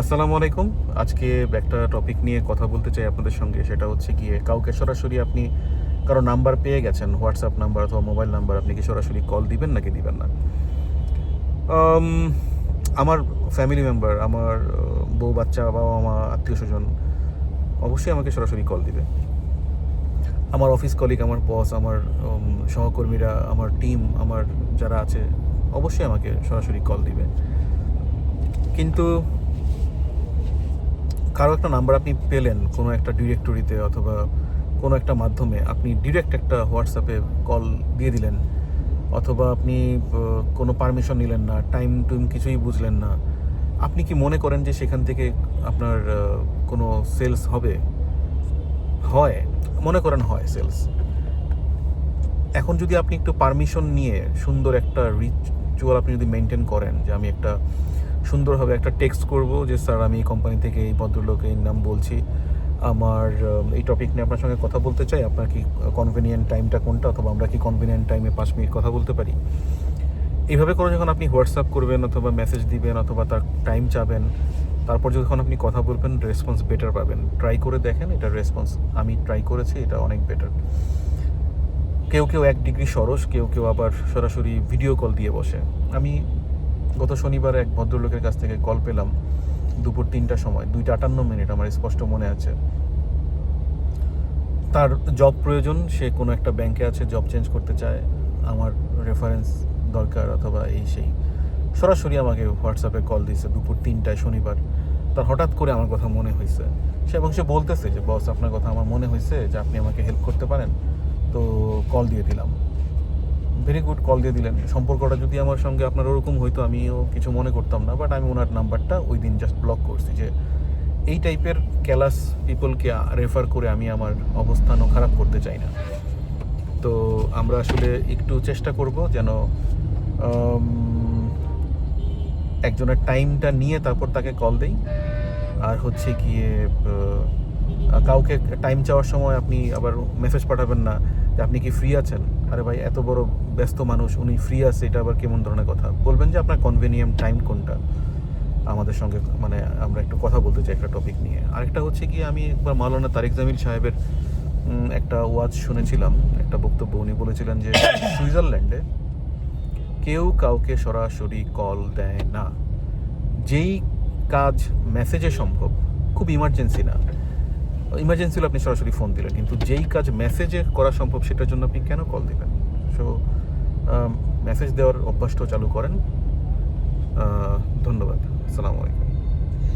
আসসালামু আলাইকুম। আজকে একটা টপিক নিয়ে কথা বলতে চাই আপনাদের সঙ্গে। সেটা হচ্ছে গিয়ে কাউকে সরাসরি আপনি কারো নাম্বার পেয়ে গেছেন, হোয়াটসঅ্যাপ নাম্বার অথবা মোবাইল নাম্বার, আপনি কি সরাসরি কল দিবেন নাকি দিবেন না? আম আমার ফ্যামিলি মেম্বার, আমার বউ, বাচ্চা, বাবা-মা, আত্মীয়স্বজন অবশ্যই আমাকে সরাসরি কল দিবে। আমার অফিস কলিগ, আমার বস, আমার সহকর্মীরা, আমার টিম, আমার যারা আছে অবশ্যই আমাকে সরাসরি কল দিবে। কিন্তু কারো একটা নাম্বার আপনি পেলেন কোনো একটা ডিরেক্টরিতে অথবা কোনো একটা মাধ্যমে, আপনি ডিরেক্ট একটা হোয়াটসঅ্যাপে কল দিয়ে দিলেন, অথবা আপনি কোনো পারমিশন নিলেন না, টাইম টুইম কিছুই বুঝলেন না। আপনি কি মনে করেন যে সেখান থেকে আপনার কোনো সেলস হবে? হয়, মনে করেন হয় সেলস। এখন যদি আপনি একটু পারমিশন নিয়ে সুন্দর একটা রিচুয়াল আপনি যদি মেনটেন করেন, যে আমি একটা সুন্দরভাবে একটা টেক্সট করব যে স্যার, আমি এই কোম্পানি থেকে এই ভদ্রলোক, এই নাম বলছি, আমার এই টপিক নিয়ে আপনার সঙ্গে কথা বলতে চাই, আপনার কি কনভিনিয়েন্ট টাইমটা কোনটা, অথবা আমরা কি কনভিনিয়েন্ট টাইমে 5 মিনিট কথা বলতে পারি। এইভাবে করে যখন আপনি হোয়াটসঅ্যাপ করবেন অথবা মেসেজ দিবেন অথবা তার টাইম চাবেন, তারপর যখন আপনি কথা বলবেন, রেসপন্স বেটার পাবেন। ট্রাই করে দেখেন, এটার রেসপন্স আমি ট্রাই করেছি, এটা অনেক বেটার। কেউ কেউ 1 ডিগ্রি সরস, কেউ কেউ আবার সরাসরি ভিডিও কল দিয়ে বসে। আমি গত শনিবার এক ভদ্রলোকের কাছ থেকে কল পেলাম দুপুর 3টার সময়, 2:58 আমার স্পষ্ট মনে আছে। তার জব প্রয়োজন, সে কোনো একটা ব্যাংকে আছে, জব চেঞ্জ করতে চায়, আমার রেফারেন্স দরকার অথবা এই সেই। সরাসরি আমাকে হোয়াটসঅ্যাপে কল দিয়েছে দুপুর 3টায় শনিবার। তার হঠাৎ করে আমার কথা মনে হয়েছে, এবং সে বলতেছে যে বস, আপনার কথা আমার মনে হয়েছে যে আপনি আমাকে হেল্প করতে পারেন, তো কল দিয়ে দিলাম। ভেরি গুড, কল দিয়ে দিলেন। সম্পর্কটা যদি আমার সঙ্গে আপনার ওরকম হইতো, আমিও কিছু মনে করতাম না, বাট আমি ওনার নাম্বারটা ওই দিন জাস্ট ব্লক করছি, যে এই টাইপের ক্যালাস পিপলকে রেফার করে আমি আমার অবস্থানও খারাপ করতে চাই না। তো আমরা আসলে একটু চেষ্টা করব যেন একজনের টাইমটা নিয়ে তারপর তাকে কল দেই। আর হচ্ছে গিয়ে কাউকে টাইম চাওয়ার সময় আপনি আবার মেসেজ পাঠাবেন না যে আপনি কি ফ্রি আছেন। আরে ভাই, এত বড় ব্যস্ত মানুষ, উনি ফ্রি আছে, এটা আবার কেমন ধরনের কথা? বলবেন যে আপনার কনভেনিয়েন্ট টাইম কোনটা আমাদের সঙ্গে, মানে আমরা একটু কথা বলতে চাই একটা টপিক নিয়ে। আরেকটা হচ্ছে কি, আমি একবার মাওলানা তারেক জামিল সাহেবের একটা ওয়াজ শুনেছিলাম, একটা বক্তব্য। উনি বলেছিলেন যে সুইজারল্যান্ডে কেউ কাউকে সরাসরি কল দেয় না। যেই কাজ মেসেজে সম্ভব, খুব ইমার্জেন্সি না, ইমার্জেন্সি হলে আপনি সরাসরি ফোন দিলেন, কিন্তু যেই কাজ মেসেজে করা সম্ভব সেটার জন্য আপনি কেন কল দিবেন? সো মেসেজ দেওয়ার অভ্যাসটাও চালু করেন। ধন্যবাদ। আসসালামু আলাইকুম।